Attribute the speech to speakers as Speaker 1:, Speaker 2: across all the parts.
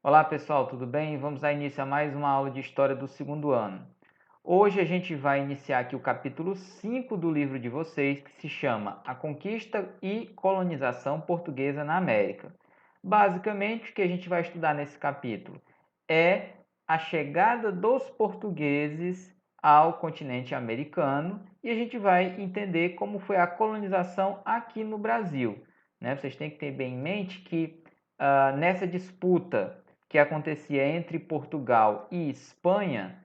Speaker 1: Olá pessoal, tudo bem? Vamos dar início a mais uma aula de História do segundo ano. Hoje a gente vai iniciar aqui o capítulo 5 do livro de vocês, que se chama A Conquista e Colonização Portuguesa na América. Basicamente, o que a gente vai estudar nesse capítulo é a chegada dos portugueses ao continente americano e a gente vai entender como foi a colonização aqui no Brasil. Vocês têm que ter bem em mente que nessa disputa que acontecia entre Portugal e Espanha,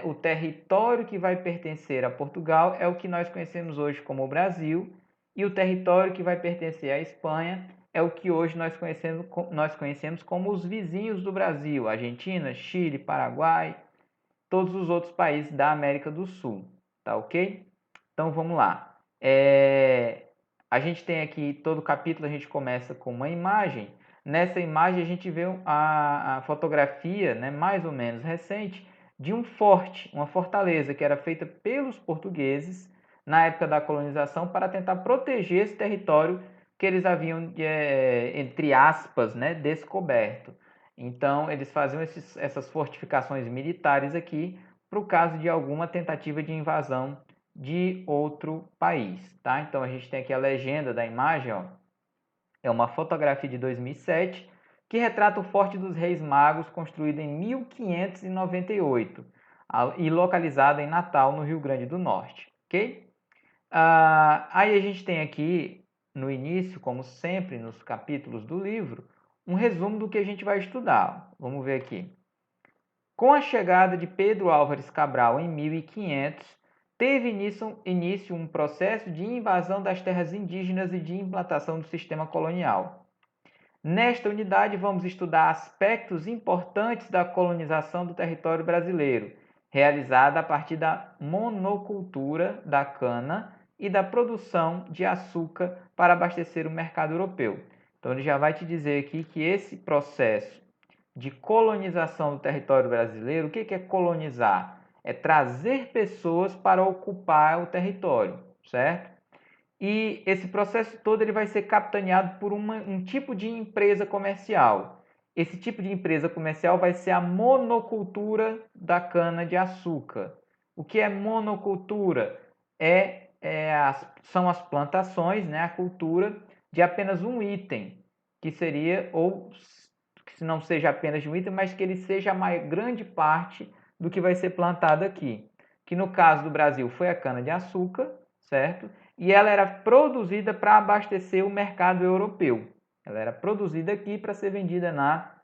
Speaker 1: o território que vai pertencer a Portugal é o que nós conhecemos hoje como o Brasil, e o território que vai pertencer à Espanha é o que hoje nós conhecemos como os vizinhos do Brasil: Argentina, Chile, Paraguai, todos os outros países da América do Sul. Tá ok? Então vamos lá. A gente tem aqui, todo capítulo a gente começa com uma imagem. Nessa imagem a gente vê a fotografia, mais ou menos recente, de um forte, uma fortaleza que era feita pelos portugueses na época da colonização para tentar proteger esse território que eles haviam, entre aspas, descoberto. Então eles faziam essas fortificações militares aqui para o caso de alguma tentativa de invasão de outro país, tá? Então a gente tem aqui a legenda da imagem, ó. É uma fotografia de 2007 que retrata o Forte dos Reis Magos, construído em 1598 e localizado em Natal, no Rio Grande do Norte, ok? Aí a gente tem aqui no início, como sempre nos capítulos do livro, um resumo do que a gente vai estudar. Vamos ver aqui. Com a chegada de Pedro Álvares Cabral em 1500, teve início um processo de invasão das terras indígenas e de implantação do sistema colonial. Nesta unidade, vamos estudar aspectos importantes da colonização do território brasileiro, realizada a partir da monocultura da cana e da produção de açúcar para abastecer o mercado europeu. Então, ele já vai te dizer aqui que esse processo de colonização do território brasileiro, o que é colonizar? É trazer pessoas para ocupar o território, certo? E esse processo todo ele vai ser capitaneado por um tipo de empresa comercial. Esse tipo de empresa comercial vai ser a monocultura da cana-de-açúcar. O que é monocultura? São as plantações, a cultura de apenas um item, que seria, ou que não seja apenas de um item, mas que ele seja a grande parte do que vai ser plantado aqui. Que no caso do Brasil foi a cana-de-açúcar, certo? E ela era produzida para abastecer o mercado europeu. Ela era produzida aqui para ser vendida na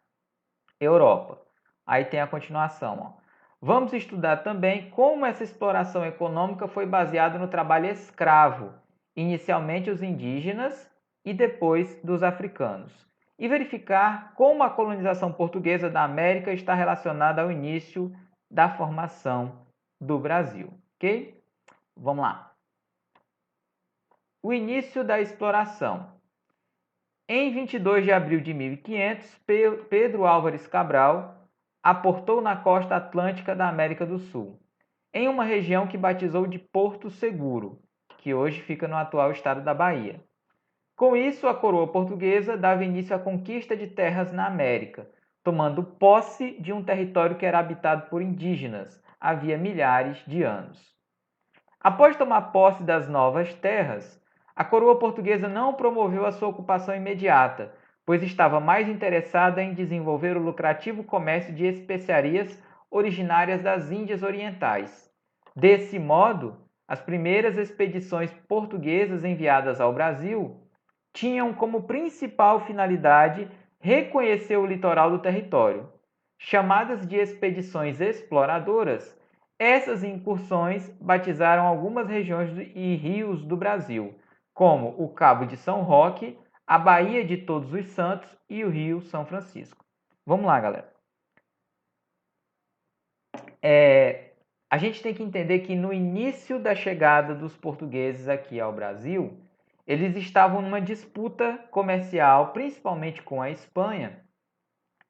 Speaker 1: Europa. Aí tem a continuação. Ó. Vamos estudar também como essa exploração econômica foi baseada no trabalho escravo, inicialmente os indígenas e depois dos africanos. E verificar como a colonização portuguesa da América está relacionada ao início da formação do Brasil. Ok? Vamos lá. O início da exploração. Em 22 de abril de 1500, Pedro Álvares Cabral aportou na costa atlântica da América do Sul, em uma região que batizou de Porto Seguro, que hoje fica no atual estado da Bahia. Com isso, a coroa portuguesa dava início à conquista de terras na América, tomando posse de um território que era habitado por indígenas havia milhares de anos. Após tomar posse das novas terras, a coroa portuguesa não promoveu a sua ocupação imediata, pois estava mais interessada em desenvolver o lucrativo comércio de especiarias originárias das Índias Orientais. Desse modo, as primeiras expedições portuguesas enviadas ao Brasil tinham como principal finalidade reconhecer o litoral do território. Chamadas de expedições exploradoras, essas incursões batizaram algumas regiões e rios do Brasil, como o Cabo de São Roque, a Baía de Todos os Santos e o Rio São Francisco. Vamos lá, galera. A gente tem que entender que no início da chegada dos portugueses aqui ao Brasil, eles estavam numa disputa comercial, principalmente com a Espanha,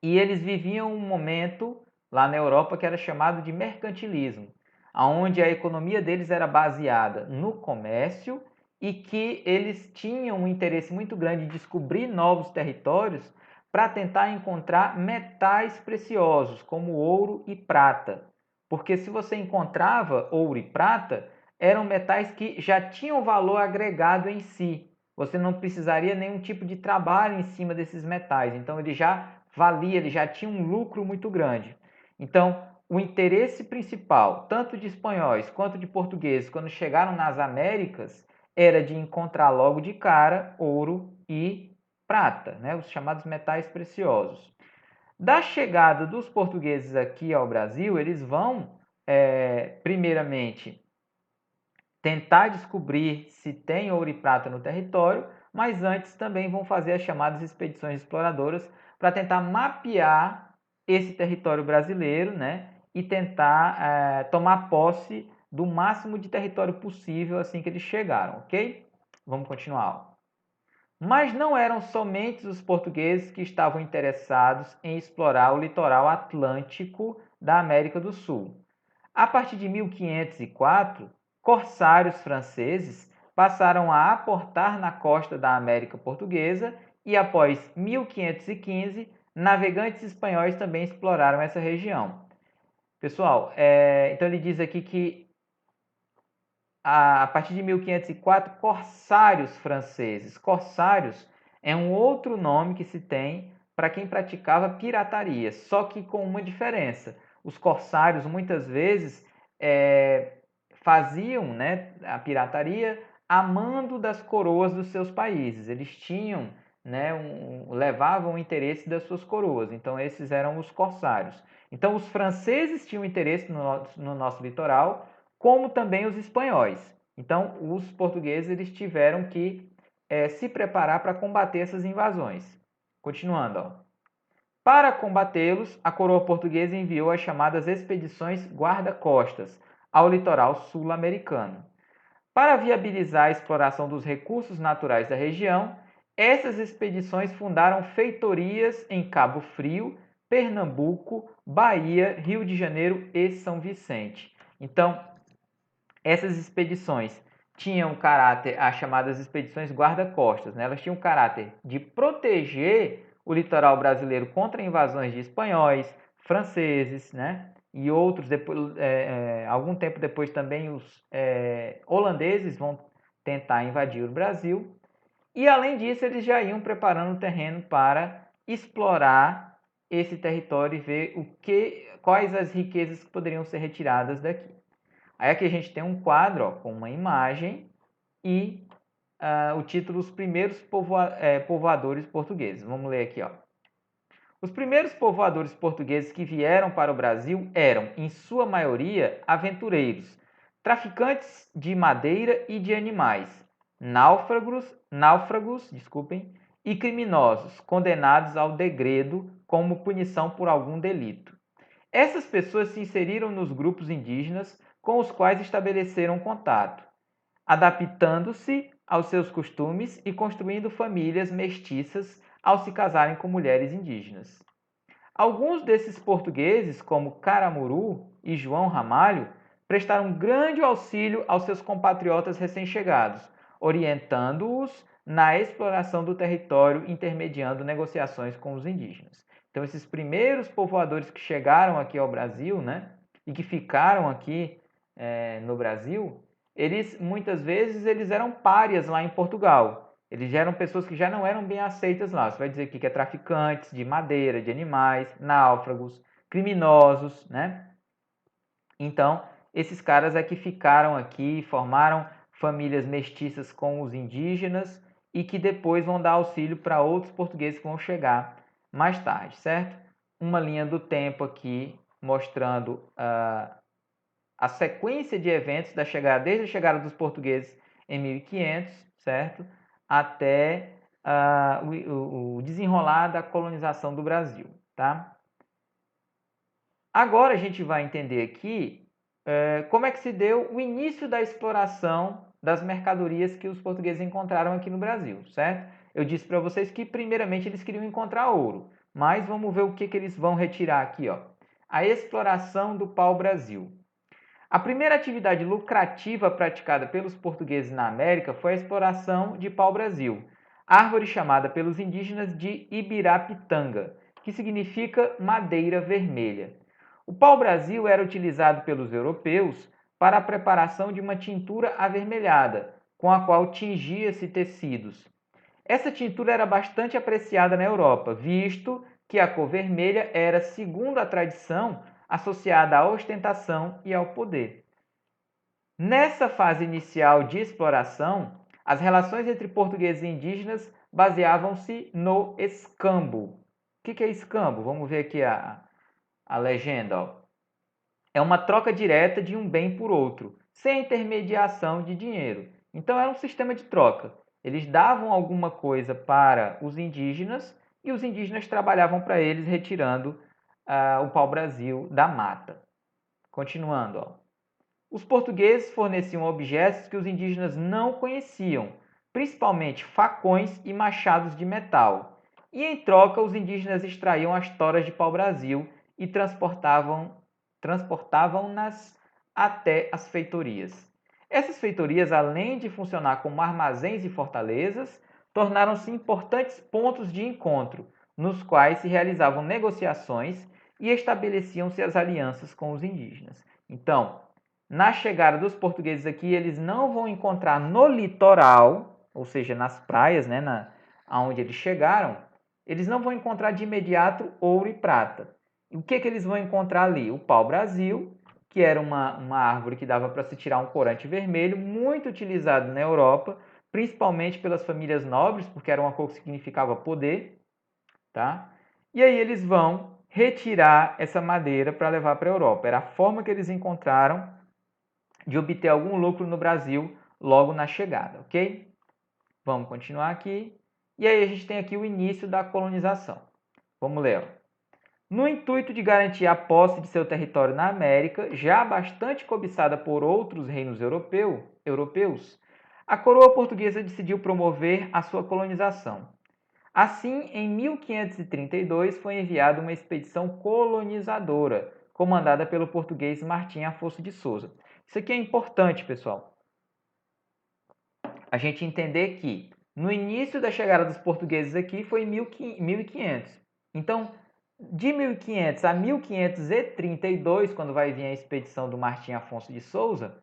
Speaker 1: e eles viviam um momento lá na Europa que era chamado de mercantilismo, onde a economia deles era baseada no comércio e que eles tinham um interesse muito grande em descobrir novos territórios para tentar encontrar metais preciosos, como ouro e prata. Porque se você encontrava ouro e prata, eram metais que já tinham valor agregado em si. Você não precisaria nenhum tipo de trabalho em cima desses metais. Então ele já valia, ele já tinha um lucro muito grande. Então, o interesse principal, tanto de espanhóis quanto de portugueses, quando chegaram nas Américas, era de encontrar logo de cara ouro e prata, né? Os chamados metais preciosos. Da chegada dos portugueses aqui ao Brasil, eles vão, primeiramente, tentar descobrir se tem ouro e prata no território, mas antes também vão fazer as chamadas expedições exploradoras para tentar mapear esse território brasileiro, né? E tentar tomar posse do máximo de território possível assim que eles chegaram, ok? Vamos continuar. Mas não eram somente os portugueses que estavam interessados em explorar o litoral atlântico da América do Sul. A partir de 1504, corsários franceses passaram a aportar na costa da América Portuguesa e, após 1515, navegantes espanhóis também exploraram essa região. Pessoal, então ele diz aqui que a partir de 1504, corsários franceses. Corsários é um outro nome que se tem para quem praticava pirataria, só que com uma diferença. Os corsários muitas vezes faziam, né, a pirataria a mando das coroas dos seus países. Eles tinham, né, levavam o interesse das suas coroas. Então esses eram os corsários. Então os franceses tinham interesse no nosso litoral, como também os espanhóis. Então, os portugueses eles tiveram que se preparar para combater essas invasões. Continuando. Ó. Para combatê-los, a coroa portuguesa enviou as chamadas expedições guarda-costas ao litoral sul-americano. Para viabilizar a exploração dos recursos naturais da região, essas expedições fundaram feitorias em Cabo Frio, Pernambuco, Bahia, Rio de Janeiro e São Vicente. Então, essas expedições tinham caráter, as chamadas expedições guarda-costas, né? Elas tinham caráter de proteger o litoral brasileiro contra invasões de espanhóis, franceses, né? E outros, depois, algum tempo depois também os holandeses vão tentar invadir o Brasil. E além disso, eles já iam preparando o terreno para explorar esse território e ver quais as riquezas que poderiam ser retiradas daqui. Aí aqui a gente tem um quadro ó, com uma imagem e o título Os Primeiros Povoadores Portugueses. Vamos ler aqui. Ó. Os primeiros povoadores portugueses que vieram para o Brasil eram, em sua maioria, aventureiros, traficantes de madeira e de animais, náufragos, e criminosos, condenados ao degredo como punição por algum delito. Essas pessoas se inseriram nos grupos indígenas com os quais estabeleceram contato, adaptando-se aos seus costumes e construindo famílias mestiças ao se casarem com mulheres indígenas. Alguns desses portugueses, como Caramuru e João Ramalho, prestaram grande auxílio aos seus compatriotas recém-chegados, orientando-os na exploração do território, intermediando negociações com os indígenas. Então, esses primeiros povoadores que chegaram aqui ao Brasil, né, e que ficaram aqui no Brasil, eles muitas vezes eles eram párias lá em Portugal. Eles já eram pessoas que já não eram bem aceitas lá. Você vai dizer aqui que é traficantes de madeira, de animais, náufragos, criminosos, né? Então, esses caras é que ficaram aqui, formaram famílias mestiças com os indígenas e que depois vão dar auxílio para outros portugueses que vão chegar mais tarde, certo? Uma linha do tempo aqui mostrando a sequência de eventos desde a chegada dos portugueses em 1500, certo? Até o desenrolar da colonização do Brasil, tá? Agora a gente vai entender aqui como é que se deu o início da exploração das mercadorias que os portugueses encontraram aqui no Brasil, certo? Eu disse para vocês que primeiramente eles queriam encontrar ouro, mas vamos ver o que eles vão retirar aqui, ó. A exploração do pau-brasil. A primeira atividade lucrativa praticada pelos portugueses na América foi a exploração de pau-brasil. árvore chamada pelos indígenas de ibirapitanga, que significa madeira vermelha. O pau-brasil era utilizado pelos europeus para a preparação de uma tintura avermelhada, com a qual tingia-se tecidos. Essa tintura era bastante apreciada na Europa, visto que a cor vermelha era, segundo a tradição, associada à ostentação e ao poder. Nessa fase inicial de exploração, as relações entre portugueses e indígenas baseavam-se no escambo. O que é escambo? Vamos ver aqui a legenda. Ó. É uma troca direta de um bem por outro, sem intermediação de dinheiro. Então era um sistema de troca. Eles davam alguma coisa para os indígenas e os indígenas trabalhavam para eles, retirando o pau-brasil da mata. Continuando, ó. Os portugueses forneciam objetos que os indígenas não conheciam, principalmente facões e machados de metal. E em troca, os indígenas extraíam as toras de pau-brasil e transportavam-nas até as feitorias. Essas feitorias, além de funcionar como armazéns e fortalezas, tornaram-se importantes pontos de encontro, nos quais se realizavam negociações e estabeleciam-se as alianças com os indígenas. Então, na chegada dos portugueses aqui, eles não vão encontrar no litoral, ou seja, nas praias, né, onde eles chegaram, eles não vão encontrar de imediato ouro e prata. E o que eles vão encontrar ali? O pau-brasil, que era uma árvore que dava para se tirar um corante vermelho, muito utilizado na Europa, principalmente pelas famílias nobres, porque era uma cor que significava poder. Tá? E aí eles vão retirar essa madeira para levar para a Europa. Era a forma que eles encontraram de obter algum lucro no Brasil logo na chegada, ok? Vamos continuar aqui. E aí a gente tem aqui o início da colonização. Vamos ler. No intuito de garantir a posse de seu território na América, já bastante cobiçada por outros reinos europeus, a coroa portuguesa decidiu promover a sua colonização. Assim, em 1532 foi enviada uma expedição colonizadora, comandada pelo português Martim Afonso de Souza. Isso aqui é importante, pessoal. A gente entender que no início da chegada dos portugueses aqui foi em 1500. Então, de 1500 a 1532, quando vai vir a expedição do Martim Afonso de Souza,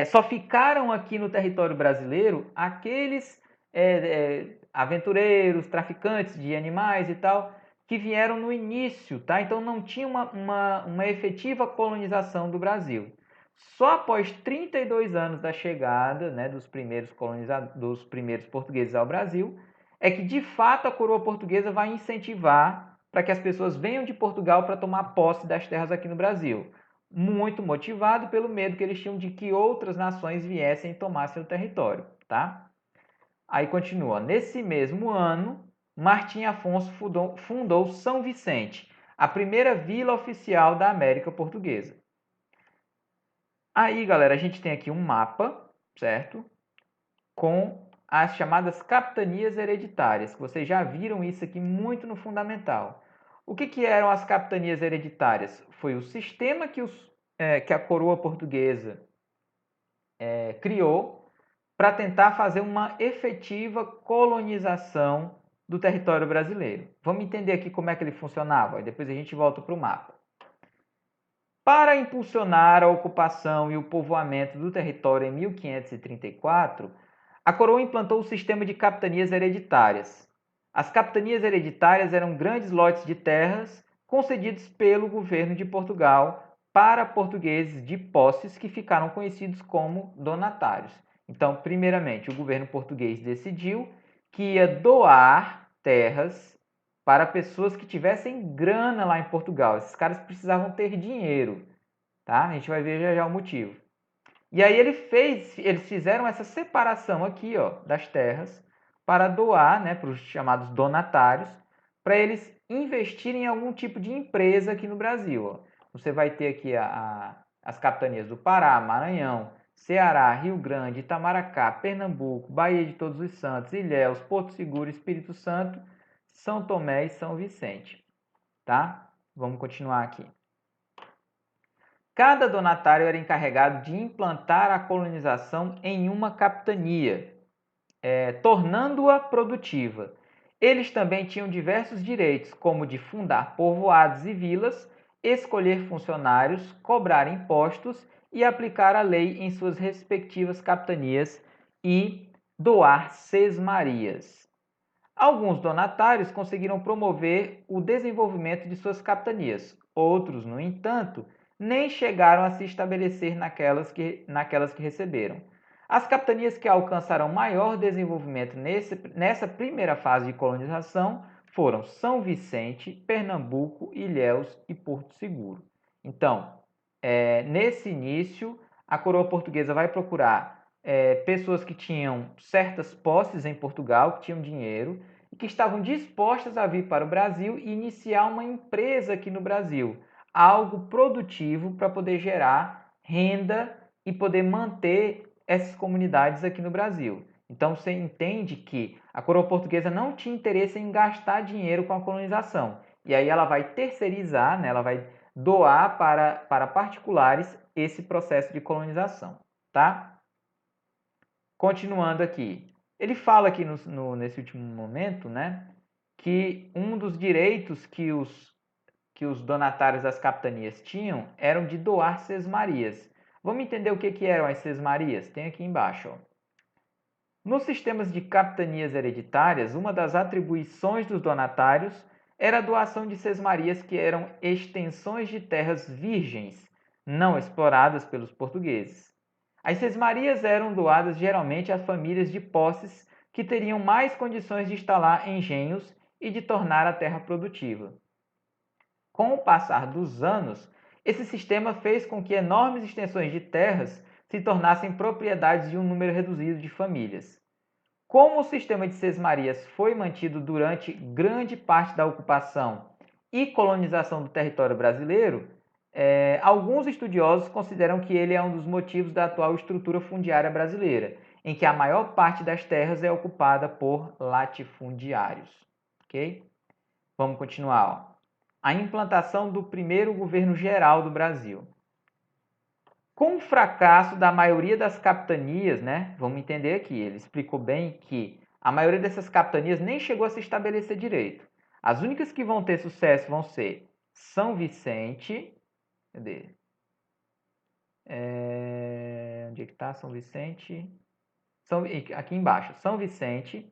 Speaker 1: só ficaram aqui no território brasileiro aqueles aventureiros, traficantes de animais e tal, que vieram no início, tá? Então não tinha uma efetiva colonização do Brasil. Só após 32 anos da chegada, né, dos primeiros portugueses ao Brasil, é que de fato a coroa portuguesa vai incentivar para que as pessoas venham de Portugal para tomar posse das terras aqui no Brasil. Muito motivado pelo medo que eles tinham de que outras nações viessem e tomassem o território, tá? Aí continua. Nesse mesmo ano, Martim Afonso fundou São Vicente, a primeira vila oficial da América Portuguesa. Aí, galera, a gente tem aqui um mapa, certo? Com as chamadas capitanias hereditárias, que vocês já viram isso aqui muito no fundamental. O que eram as capitanias hereditárias? Foi o sistema que a coroa portuguesa criou para tentar fazer uma efetiva colonização do território brasileiro. Vamos entender aqui como é que ele funcionava, e depois a gente volta para o mapa. Para impulsionar a ocupação e o povoamento do território em 1534, a coroa implantou o sistema de capitanias hereditárias. As capitanias hereditárias eram grandes lotes de terras concedidos pelo governo de Portugal para portugueses de posses que ficaram conhecidos como donatários. Então, primeiramente, o governo português decidiu que ia doar terras para pessoas que tivessem grana lá em Portugal. Esses caras precisavam ter dinheiro, tá? A gente vai ver já já o motivo. E aí eles fizeram essa separação aqui, ó, das terras para doar, né, para os chamados donatários, para eles investirem em algum tipo de empresa aqui no Brasil. Ó. Você vai ter aqui as capitanias do Pará, Maranhão, Ceará, Rio Grande, Itamaracá, Pernambuco, Baía de Todos os Santos, Ilhéus, Porto Seguro, Espírito Santo, São Tomé e São Vicente. Tá? Vamos continuar aqui. Cada donatário era encarregado de implantar a colonização em uma capitania. tornando-a produtiva. Eles também tinham diversos direitos, como de fundar povoados e vilas, escolher funcionários, cobrar impostos e aplicar a lei em suas respectivas capitanias e doar sesmarias. Alguns donatários conseguiram promover o desenvolvimento de suas capitanias. Outros, no entanto, nem chegaram a se estabelecer naquelas que receberam. As capitanias que alcançaram maior desenvolvimento nessa primeira fase de colonização foram São Vicente, Pernambuco, Ilhéus e Porto Seguro. Então, nesse início, a coroa portuguesa vai procurar pessoas que tinham certas posses em Portugal, que tinham dinheiro e que estavam dispostas a vir para o Brasil e iniciar uma empresa aqui no Brasil, algo produtivo para poder gerar renda e poder manter essas comunidades aqui no Brasil. Então você entende que a coroa portuguesa não tinha interesse em gastar dinheiro com a colonização. E aí ela vai terceirizar, né? Ela vai doar para particulares esse processo de colonização, tá? Continuando aqui, ele fala aqui nesse último momento, né, que um dos direitos que os donatários das capitanias tinham eram de doar sesmarias. Vamos entender o que eram as sesmarias? Tem aqui embaixo. Ó. Nos sistemas de capitanias hereditárias, uma das atribuições dos donatários era a doação de sesmarias que eram extensões de terras virgens, não exploradas pelos portugueses. As sesmarias eram doadas geralmente a famílias de posses que teriam mais condições de instalar engenhos e de tornar a terra produtiva. Com o passar dos anos, esse sistema fez com que enormes extensões de terras se tornassem propriedades de um número reduzido de famílias. Como o sistema de sesmarias foi mantido durante grande parte da ocupação e colonização do território brasileiro, alguns estudiosos consideram que ele é um dos motivos da atual estrutura fundiária brasileira, em que a maior parte das terras é ocupada por latifundiários. Ok? Vamos continuar. Ó. A implantação do primeiro governo geral do Brasil. Com o fracasso da maioria das capitanias, né? Vamos entender aqui, ele explicou bem que a maioria dessas capitanias nem chegou a se estabelecer direito. As únicas que vão ter sucesso vão ser São Vicente, cadê? Onde é que está São Vicente? Aqui embaixo, São Vicente,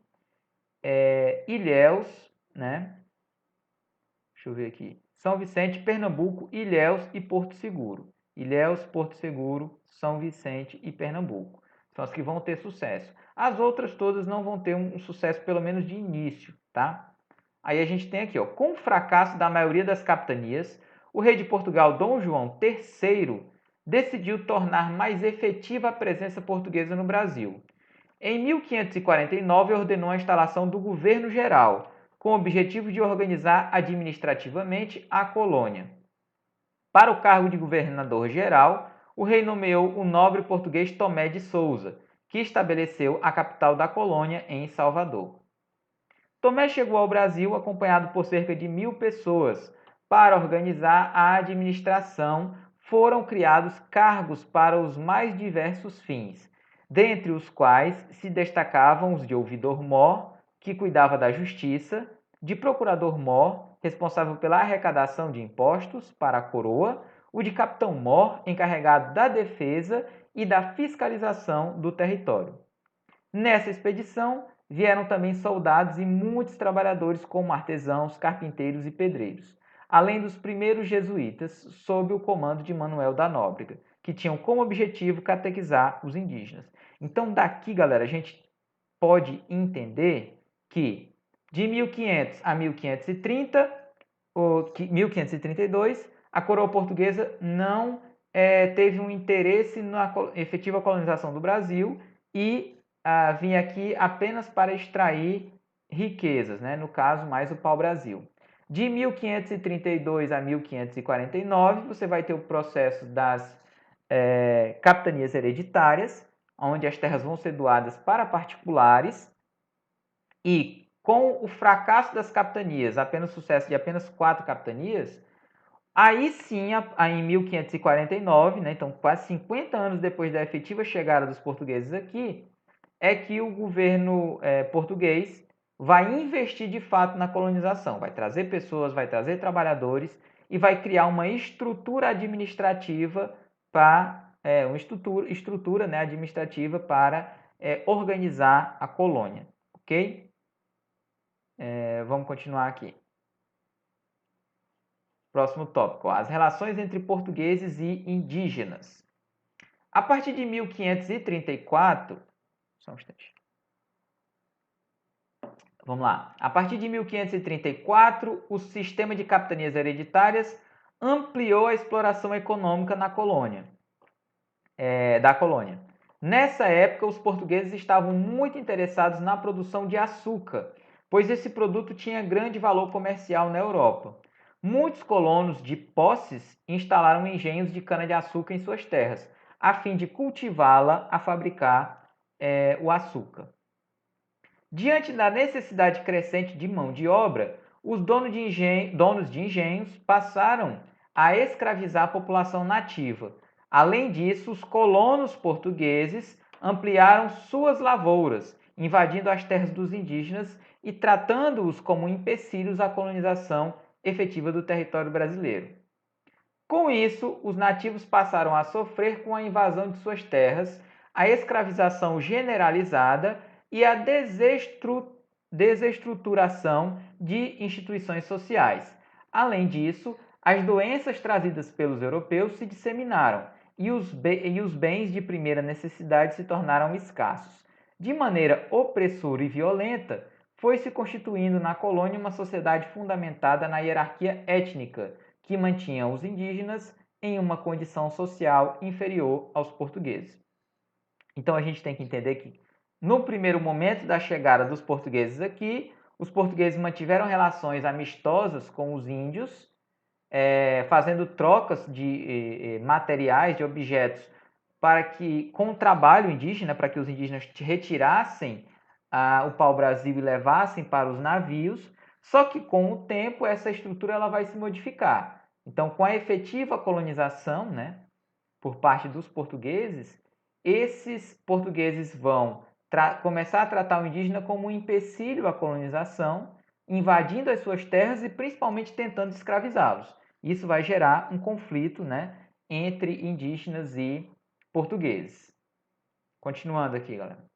Speaker 1: Ilhéus, né? Deixa eu ver aqui. São Vicente, Pernambuco, Ilhéus e Porto Seguro. Ilhéus, Porto Seguro, São Vicente e Pernambuco. São as que vão ter sucesso. As outras todas não vão ter um sucesso, pelo menos de início, tá? Aí a gente tem aqui, ó, com o fracasso da maioria das capitanias, o rei de Portugal, Dom João III, decidiu tornar mais efetiva a presença portuguesa no Brasil. Em 1549, ordenou a instalação do governo geral, com o objetivo de organizar administrativamente a colônia. Para o cargo de governador-geral, o rei nomeou o nobre português Tomé de Souza, que estabeleceu a capital da colônia em Salvador. Tomé chegou ao Brasil acompanhado por cerca de 1.000 pessoas. Para organizar a administração, foram criados cargos para os mais diversos fins, dentre os quais se destacavam os de ouvidor-mor, que cuidava da justiça, de procurador-mor, responsável pela arrecadação de impostos para a coroa, o de capitão-mor, encarregado da defesa e da fiscalização do território. Nessa expedição, vieram também soldados e muitos trabalhadores como artesãos, carpinteiros e pedreiros, além dos primeiros jesuítas sob o comando de Manuel da Nóbrega, que tinham como objetivo catequizar os indígenas. Então daqui, galera, a gente pode entender que de 1500 a 1530, ou 1532, a coroa portuguesa não teve um interesse na efetiva colonização do Brasil e vinha aqui apenas para extrair riquezas, né? No caso, mais o pau-brasil. De 1532 a 1549, você vai ter o processo das capitanias hereditárias, onde as terras vão ser doadas para particulares, e com o fracasso das capitanias, apenas sucesso de apenas 4 capitanias, aí sim, em 1549, né, então quase 50 anos depois da efetiva chegada dos portugueses aqui, é que o governo português vai investir de fato na colonização, vai trazer pessoas, vai trazer trabalhadores e vai criar uma estrutura administrativa para uma estrutura né, administrativa para organizar a colônia, ok? Vamos continuar aqui. Próximo tópico, as relações entre portugueses e indígenas. A partir de 1534, só um instante. Vamos lá. A partir de 1534, o sistema de capitanias hereditárias ampliou a exploração econômica na colônia, da colônia. Nessa época, os portugueses estavam muito interessados na produção de açúcar, pois esse produto tinha grande valor comercial na Europa. Muitos colonos de posses instalaram engenhos de cana-de-açúcar em suas terras, a fim de cultivá-la a fabricar o açúcar. Diante da necessidade crescente de mão de obra, os donos de engenhos passaram a escravizar a população nativa. Além disso, os colonos portugueses ampliaram suas lavouras, invadindo as terras dos indígenas e tratando-os como empecilhos à colonização efetiva do território brasileiro. Com isso, os nativos passaram a sofrer com a invasão de suas terras, a escravização generalizada e a desestruturação de instituições sociais. Além disso, as doenças trazidas pelos europeus se disseminaram e os bens de primeira necessidade se tornaram escassos. De maneira opressora e violenta, foi se constituindo na colônia uma sociedade fundamentada na hierarquia étnica, que mantinha os indígenas em uma condição social inferior aos portugueses. Então a gente tem que entender que, no primeiro momento da chegada dos portugueses aqui, os portugueses mantiveram relações amistosas com os índios, fazendo trocas de materiais, de objetos, para que, com o trabalho indígena, para que os indígenas retirassem o pau-brasil e levassem para os navios. Só que com o tempo essa estrutura ela vai se modificar. Então, com a efetiva colonização, né, por parte dos portugueses, esses portugueses vão começar a tratar o indígena como um empecilho à colonização, invadindo as suas terras e principalmente tentando escravizá-los. Isso vai gerar um conflito, né, entre indígenas e portugueses. Continuando aqui, galera.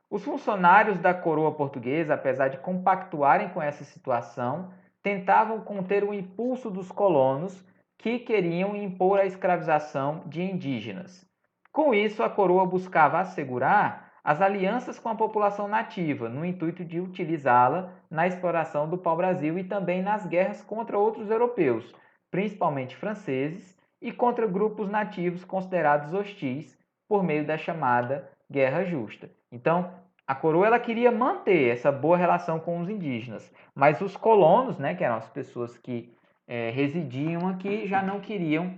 Speaker 1: Os funcionários da coroa portuguesa, apesar de compactuarem com essa situação, tentavam conter o impulso dos colonos que queriam impor a escravização de indígenas. Com isso, a coroa buscava assegurar as alianças com a população nativa, no intuito de utilizá-la na exploração do pau-brasil e também nas guerras contra outros europeus, principalmente franceses, e contra grupos nativos considerados hostis por meio da chamada Guerra Justa. Então, a coroa ela queria manter essa boa relação com os indígenas, mas os colonos, né, que eram as pessoas que residiam aqui, já não queriam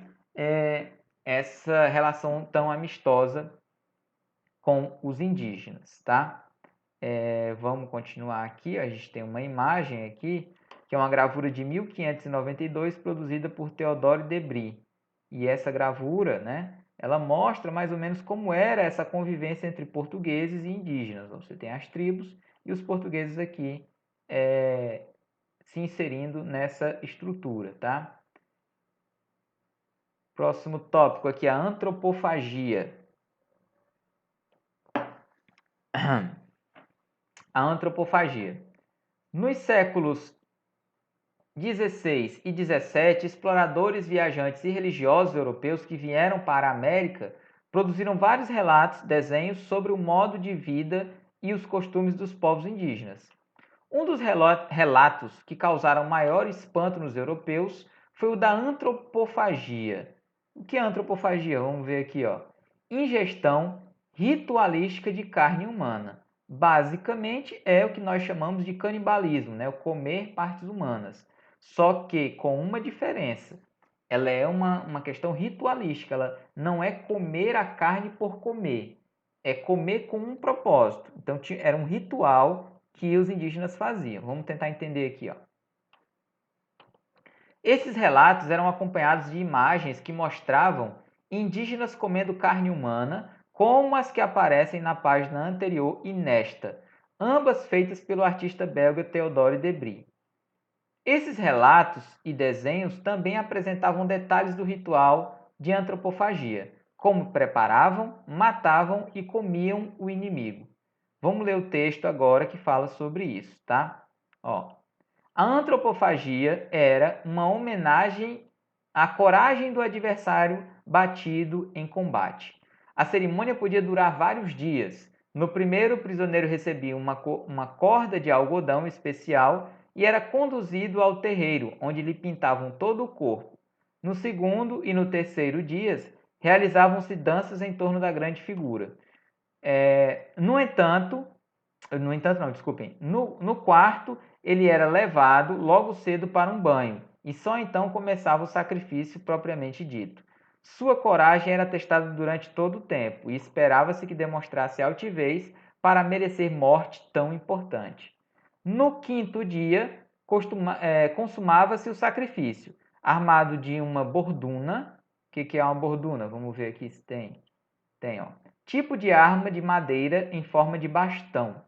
Speaker 1: essa relação tão amistosa com os indígenas, tá? Vamos continuar aqui, a gente tem uma imagem aqui, que é uma gravura de 1592, produzida por Théodore de Bry. E essa gravura, né, ela mostra mais ou menos como era essa convivência entre portugueses e indígenas. Você tem as tribos e os portugueses aqui se inserindo nessa estrutura, tá? Próximo tópico aqui, a antropofagia. A antropofagia. Nos séculos 16 e 17, exploradores, viajantes e religiosos europeus que vieram para a América produziram vários relatos, desenhos sobre o modo de vida e os costumes dos povos indígenas. Um dos relatos que causaram maior espanto nos europeus foi o da antropofagia. O que é antropofagia? Vamos ver aqui, ó. Ingestão ritualística de carne humana. Basicamente é o que nós chamamos de canibalismo, né? O comer partes humanas. Só que com uma diferença. Ela é uma questão ritualística. Ela não é comer a carne por comer. É comer com um propósito. Então era um ritual que os indígenas faziam. Vamos tentar entender aqui, ó. Esses relatos eram acompanhados de imagens que mostravam indígenas comendo carne humana como as que aparecem na página anterior e nesta, ambas feitas pelo artista belga Théodore Debry. Esses relatos e desenhos também apresentavam detalhes do ritual de antropofagia, como preparavam, matavam e comiam o inimigo. Vamos ler o texto agora que fala sobre isso, tá? Ó, a antropofagia era uma homenagem à coragem do adversário batido em combate. A cerimônia podia durar vários dias. No primeiro, o prisioneiro recebia uma corda de algodão especial e era conduzido ao terreiro, onde lhe pintavam todo o corpo. No segundo e no terceiro dias, realizavam-se danças em torno da grande figura. No entanto, não, desculpem. No quarto, ele era levado logo cedo para um banho, e só então começava o sacrifício propriamente dito. Sua coragem era testada durante todo o tempo, e esperava-se que demonstrasse altivez para merecer morte tão importante. No quinto dia, consumava-se o sacrifício, armado de uma borduna. O que é uma borduna? Vamos ver aqui se tem. Tem, ó. Tipo de arma de madeira em forma de bastão.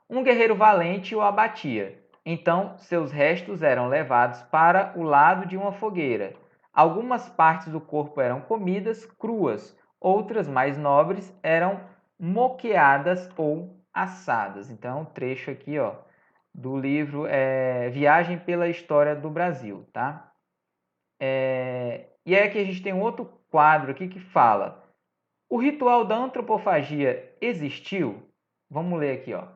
Speaker 1: Um guerreiro valente o abatia. Então, seus restos eram levados para o lado de uma fogueira. Algumas partes do corpo eram comidas cruas, outras mais nobres eram moqueadas ou assadas. Então, um trecho aqui, ó, do livro Viagem pela História do Brasil, tá? E aí aqui a gente tem um outro quadro aqui que fala: o ritual da antropofagia existiu? Vamos ler aqui, ó.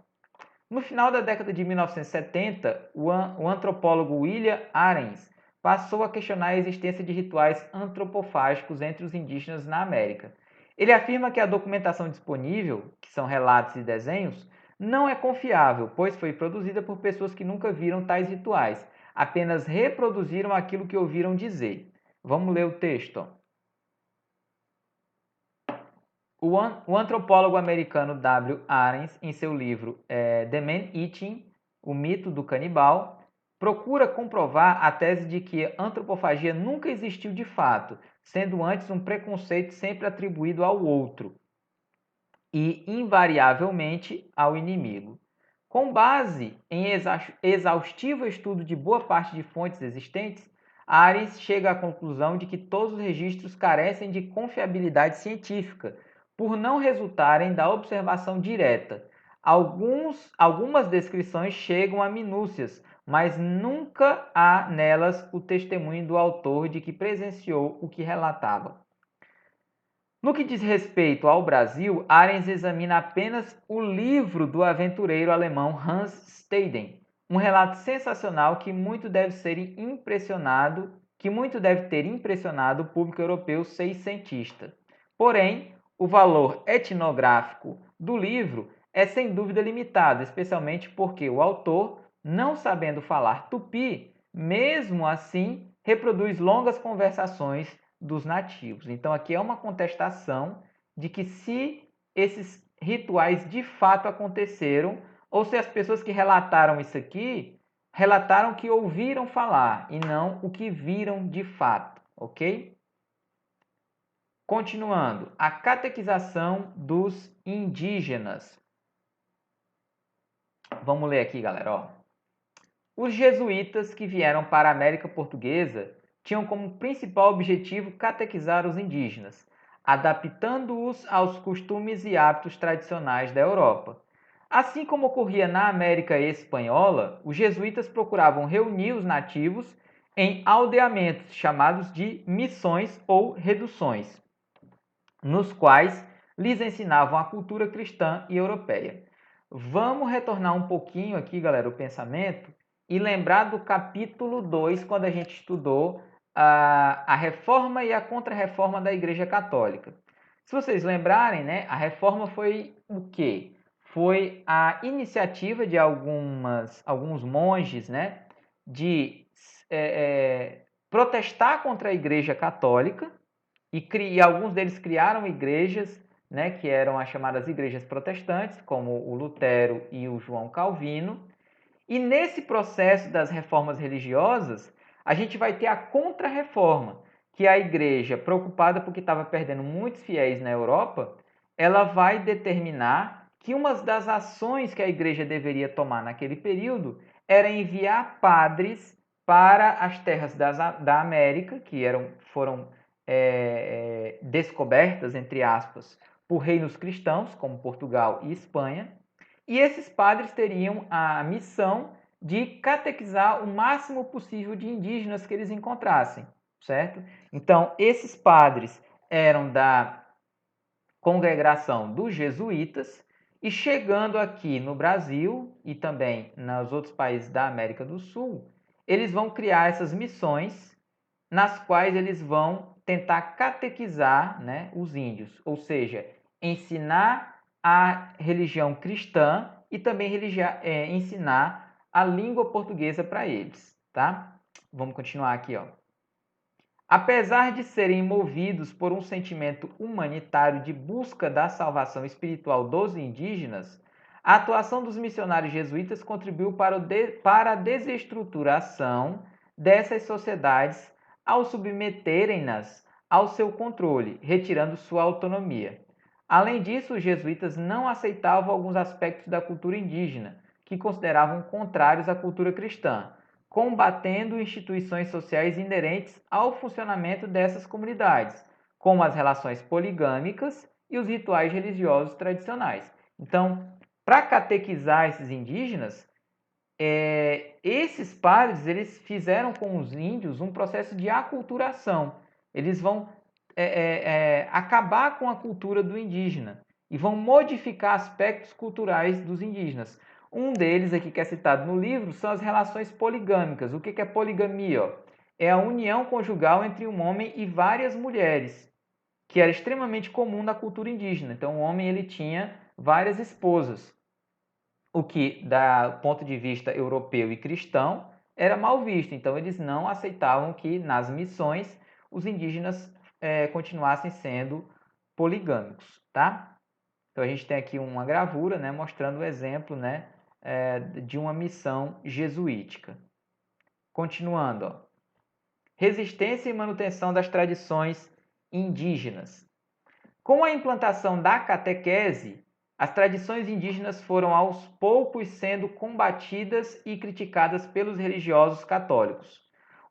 Speaker 1: No final da década de 1970, o antropólogo William Arens passou a questionar a existência de rituais antropofágicos entre os indígenas na América. Ele afirma que a documentação disponível, que são relatos e desenhos, não é confiável, pois foi produzida por pessoas que nunca viram tais rituais, apenas reproduziram aquilo que ouviram dizer. Vamos ler o texto. O antropólogo americano W. Arens, em seu livro The Man Eating, O Mito do Canibal, procura comprovar a tese de que a antropofagia nunca existiu de fato, sendo antes um preconceito sempre atribuído ao outro e, invariavelmente, ao inimigo. Com base em exaustivo estudo de boa parte de fontes existentes, Arens chega à conclusão de que todos os registros carecem de confiabilidade científica, por não resultarem da observação direta. Algumas descrições chegam a minúcias, mas nunca há nelas o testemunho do autor de que presenciou o que relatava. No que diz respeito ao Brasil, Arens examina apenas o livro do aventureiro alemão Hans Staden, um relato sensacional que muito deve ter impressionado o público europeu seiscentista. Porém, o valor etnográfico do livro é sem dúvida limitado, especialmente porque o autor, não sabendo falar tupi, mesmo assim reproduz longas conversações dos nativos. Então aqui é uma contestação de que se esses rituais de fato aconteceram, ou se as pessoas que relataram isso aqui relataram que ouviram falar e não o que viram de fato, ok? Continuando, a catequização dos indígenas. Vamos ler aqui, galera. Ó. Os jesuítas que vieram para a América Portuguesa tinham como principal objetivo catequizar os indígenas, adaptando-os aos costumes e hábitos tradicionais da Europa. Assim como ocorria na América Espanhola, os jesuítas procuravam reunir os nativos em aldeamentos chamados de missões ou reduções, nos quais lhes ensinavam a cultura cristã e europeia. Vamos retornar um pouquinho aqui, galera, o pensamento e lembrar do capítulo 2, quando a gente estudou a reforma e a contra-reforma da Igreja Católica. Se vocês lembrarem, né, a reforma foi o quê? Foi a iniciativa de alguns monges, né, de protestar contra a Igreja Católica, e alguns deles criaram igrejas, né, que eram as chamadas igrejas protestantes, como o Lutero e o João Calvino. E nesse processo das reformas religiosas, a gente vai ter a contra-reforma, que a igreja, preocupada porque estava perdendo muitos fiéis na Europa, ela vai determinar que uma das ações que a igreja deveria tomar naquele período era enviar padres para as terras da América, que foram descobertas, entre aspas, por reinos cristãos, como Portugal e Espanha, e esses padres teriam a missão de catequizar o máximo possível de indígenas que eles encontrassem, certo? Então, esses padres eram da congregação dos jesuítas, e chegando aqui no Brasil e também nos outros países da América do Sul, eles vão criar essas missões nas quais eles vão tentar catequizar, né, os índios, ou seja, ensinar a religião cristã e também ensinar a língua portuguesa para eles, tá? Vamos continuar aqui, ó. Apesar de serem movidos por um sentimento humanitário de busca da salvação espiritual dos indígenas, a atuação dos missionários jesuítas contribuiu para a desestruturação dessas sociedades ao submeterem-nas ao seu controle, retirando sua autonomia. Além disso, os jesuítas não aceitavam alguns aspectos da cultura indígena, que consideravam contrários à cultura cristã, combatendo instituições sociais inerentes ao funcionamento dessas comunidades, como as relações poligâmicas e os rituais religiosos tradicionais. Então, para catequizar esses indígenas, esses padres eles fizeram com os índios um processo de aculturação. Eles vão acabar com a cultura do indígena e vão modificar aspectos culturais dos indígenas. Um deles aqui que é citado no livro são as relações poligâmicas. O que é poligamia? É a união conjugal entre um homem e várias mulheres, que era extremamente comum na cultura indígena. Então, o homem ele tinha várias esposas, o que, do ponto de vista europeu e cristão, era mal visto. Então, eles não aceitavam que nas missões os indígenas continuassem sendo poligâmicos, tá? Então, a gente tem aqui uma gravura, né, mostrando o exemplo, né, de uma missão jesuítica. Continuando, ó. Resistência e manutenção das tradições indígenas. Com a implantação da catequese, as tradições indígenas foram aos poucos sendo combatidas e criticadas pelos religiosos católicos.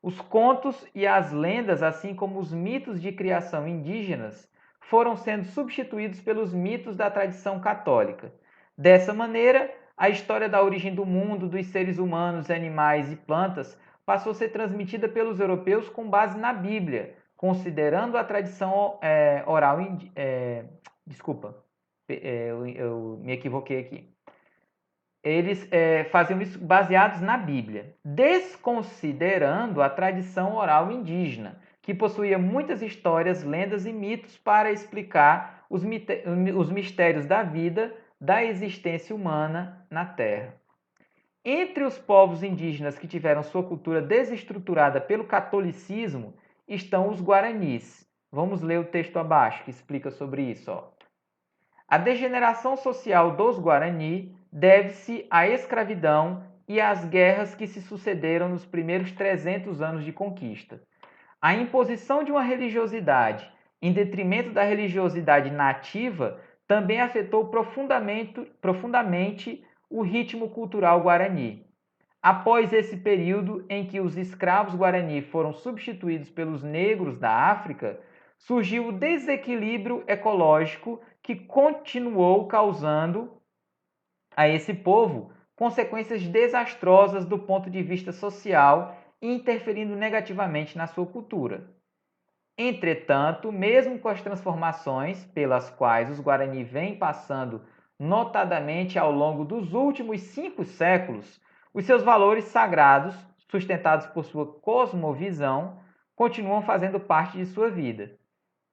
Speaker 1: Os contos e as lendas, assim como os mitos de criação indígenas, foram sendo substituídos pelos mitos da tradição católica. Dessa maneira, a história da origem do mundo, dos seres humanos, animais e plantas passou a ser transmitida pelos europeus com base na Bíblia, considerando a tradição oral. Desculpa, eu me equivoquei aqui. Eles faziam isso baseados na Bíblia, desconsiderando a tradição oral indígena, que possuía muitas histórias, lendas e mitos para explicar os mistérios da vida, da existência humana na Terra. Entre os povos indígenas que tiveram sua cultura desestruturada pelo catolicismo estão os guaranis. Vamos ler o texto abaixo que explica sobre isso. Ó. A degeneração social dos Guarani deve-se à escravidão e às guerras que se sucederam nos primeiros 300 anos de conquista. A imposição de uma religiosidade em detrimento da religiosidade nativa também afetou profundamente o ritmo cultural guarani. Após esse período em que os escravos guarani foram substituídos pelos negros da África, surgiu o desequilíbrio ecológico que continuou causando a esse povo consequências desastrosas do ponto de vista social e interferindo negativamente na sua cultura. Entretanto, mesmo com as transformações pelas quais os Guarani vêm passando notadamente ao longo dos últimos 5 séculos, os seus valores sagrados, sustentados por sua cosmovisão, continuam fazendo parte de sua vida.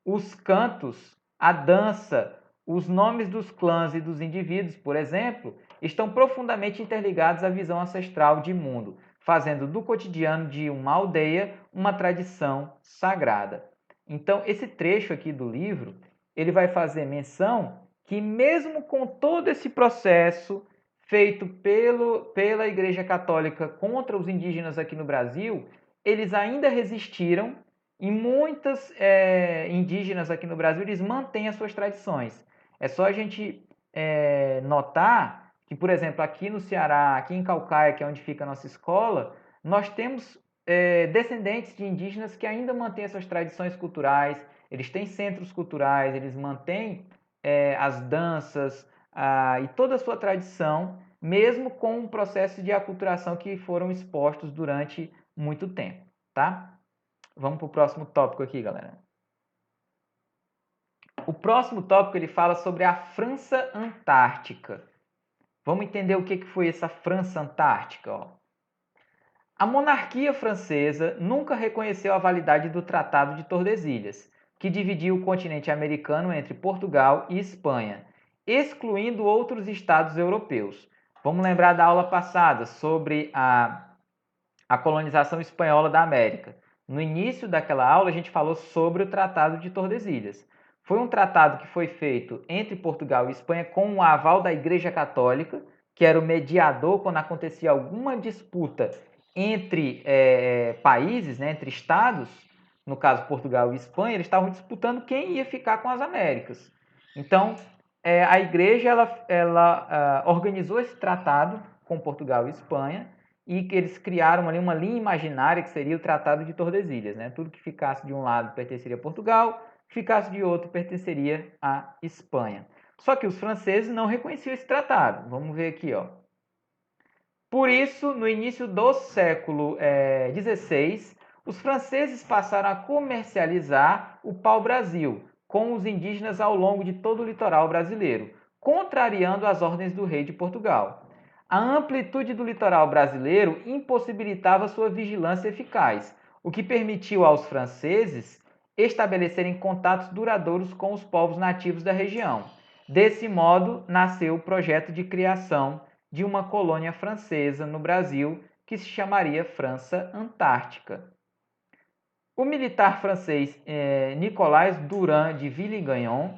Speaker 1: Os cantos, a dança, os nomes dos clãs e dos indivíduos, por exemplo, estão profundamente interligados à visão ancestral de mundo, fazendo do cotidiano de uma aldeia uma tradição sagrada. Então, esse trecho aqui do livro, ele vai fazer menção que mesmo com todo esse processo feito pela Igreja Católica contra os indígenas aqui no Brasil, eles ainda resistiram E muitas indígenas aqui no Brasil, eles mantêm as suas tradições. É só a gente notar que, por exemplo, aqui no Ceará, aqui em Caucaia, que é onde fica a nossa escola, nós temos descendentes de indígenas que ainda mantêm as suas tradições culturais, eles têm centros culturais, eles mantêm as danças e toda a sua tradição, mesmo com um processo de aculturação que foram expostos durante muito tempo, tá? Vamos para o próximo tópico aqui, galera. O próximo tópico ele fala sobre a França Antártica. Vamos entender o que foi essa França Antártica. Ó. A monarquia francesa nunca reconheceu a validade do Tratado de Tordesilhas, que dividia o continente americano entre Portugal e Espanha, excluindo outros estados europeus. Vamos lembrar da aula passada sobre a colonização espanhola da América. No início daquela aula, a gente falou sobre o Tratado de Tordesilhas. Foi um tratado que foi feito entre Portugal e Espanha com o aval da Igreja Católica, que era o mediador quando acontecia alguma disputa entre países, né, entre estados, no caso Portugal e Espanha, eles estavam disputando quem ia ficar com as Américas. Então, a Igreja ela organizou esse tratado com Portugal e Espanha, e que eles criaram ali uma linha imaginária que seria o Tratado de Tordesilhas, né? Tudo que ficasse de um lado pertenceria a Portugal, ficasse de outro pertenceria à Espanha. Só que os franceses não reconheciam esse tratado. Vamos ver aqui, ó. Por isso, no início do século XVI, os franceses passaram a comercializar o pau-brasil com os indígenas ao longo de todo o litoral brasileiro, contrariando as ordens do rei de Portugal. A amplitude do litoral brasileiro impossibilitava sua vigilância eficaz, o que permitiu aos franceses estabelecerem contatos duradouros com os povos nativos da região. Desse modo, nasceu o projeto de criação de uma colônia francesa no Brasil, que se chamaria França Antártica. O militar francês Nicolas Durand de Villegagnon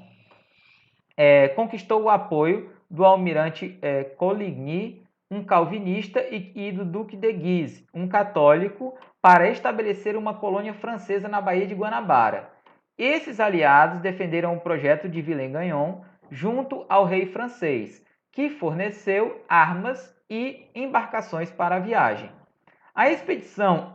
Speaker 1: conquistou o apoio do almirante Coligny, um calvinista, e do Duque de Guise, um católico, para estabelecer uma colônia francesa na Baía de Guanabara. Esses aliados defenderam o projeto de Villegagnon junto ao rei francês, que forneceu armas e embarcações para a viagem. A expedição,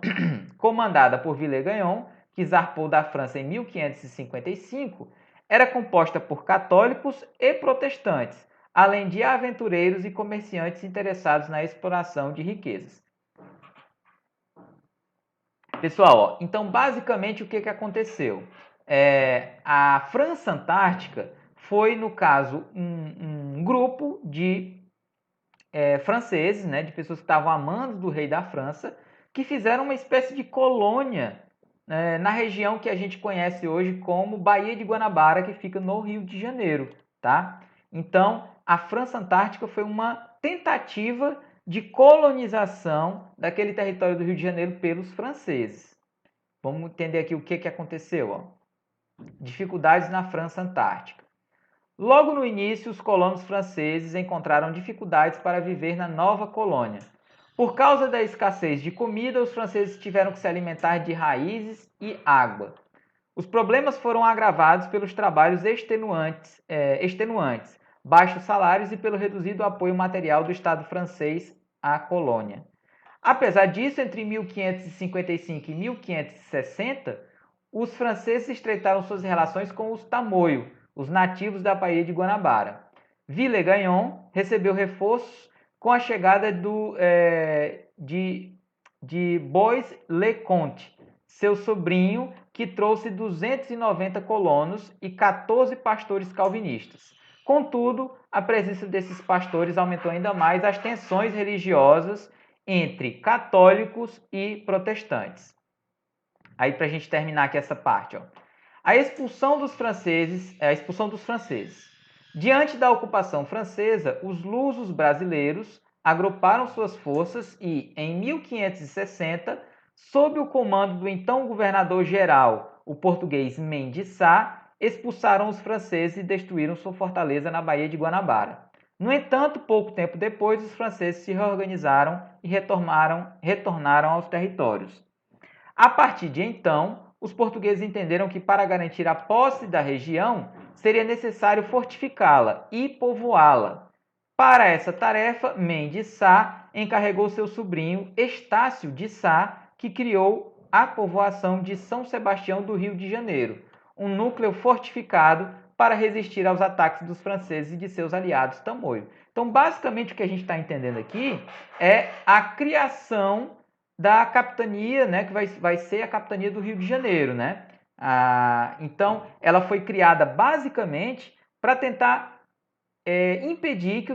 Speaker 1: comandada por Villegagnon, que zarpou da França em 1555, era composta por católicos e protestantes, além de aventureiros e comerciantes interessados na exploração de riquezas. Pessoal, então basicamente o que aconteceu? A França Antártica foi, no caso, um grupo de franceses, né, de pessoas que estavam amando do rei da França, que fizeram uma espécie de colônia na região que a gente conhece hoje como Baía de Guanabara, que fica no Rio de Janeiro, tá? Então, a França Antártica foi uma tentativa de colonização daquele território do Rio de Janeiro pelos franceses. Vamos entender aqui o que aconteceu. Ó. Dificuldades na França Antártica. Logo no início, os colonos franceses encontraram dificuldades para viver na nova colônia. Por causa da escassez de comida, os franceses tiveram que se alimentar de raízes e água. Os problemas foram agravados pelos trabalhos extenuantes, baixos salários e pelo reduzido apoio material do Estado francês à colônia. Apesar disso, entre 1555 e 1560, os franceses estreitaram suas relações com os tamoio, os nativos da Baía de Guanabara. Villegagnon recebeu reforços com a chegada de Bois Leconte, seu sobrinho, que trouxe 290 colonos e 14 pastores calvinistas. Contudo, a presença desses pastores aumentou ainda mais as tensões religiosas entre católicos e protestantes. Aí, para a gente terminar aqui essa parte, ó. A expulsão dos franceses. Diante da ocupação francesa, os lusos brasileiros agruparam suas forças e, em 1560, sob o comando do então governador-geral, o português Mendes Sá, expulsaram os franceses e destruíram sua fortaleza na Baía de Guanabara. No entanto, pouco tempo depois, os franceses se reorganizaram e retornaram aos territórios. A partir de então, os portugueses entenderam que para garantir a posse da região, seria necessário fortificá-la e povoá-la. Para essa tarefa, Mendes Sá encarregou seu sobrinho Estácio de Sá, que criou a povoação de São Sebastião do Rio de Janeiro, um núcleo fortificado para resistir aos ataques dos franceses e de seus aliados Tamoio. Então, basicamente, o que a gente está entendendo aqui é a criação da capitania, né, que vai ser a capitania do Rio de Janeiro, né? Então, ela foi criada basicamente para tentar impedir que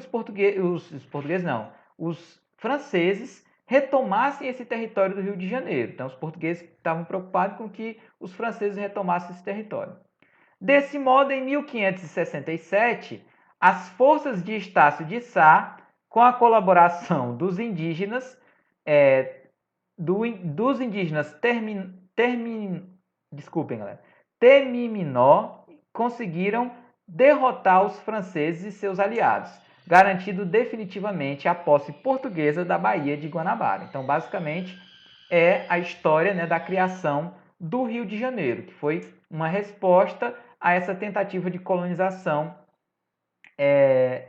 Speaker 1: os franceses retomassem esse território do Rio de Janeiro. Então, os portugueses estavam preocupados com que os franceses retomassem esse território. Desse modo, em 1567, as forças de Estácio de Sá, com a colaboração dos indígenas, Temiminó, conseguiram derrotar os franceses e seus aliados, garantindo definitivamente a posse portuguesa da Baía de Guanabara. Então, basicamente, é a história, né, da criação do Rio de Janeiro, que foi uma resposta a essa tentativa de colonização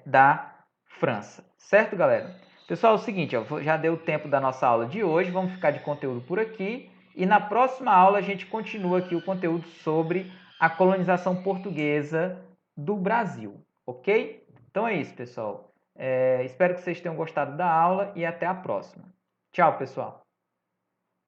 Speaker 1: da França. Certo, galera? Pessoal, é o seguinte, ó, já deu o tempo da nossa aula de hoje, vamos ficar de conteúdo por aqui. E na próxima aula a gente continua aqui o conteúdo sobre a colonização portuguesa do Brasil, ok? Então é isso, pessoal. Espero que vocês tenham gostado da aula e até a próxima. Tchau, pessoal!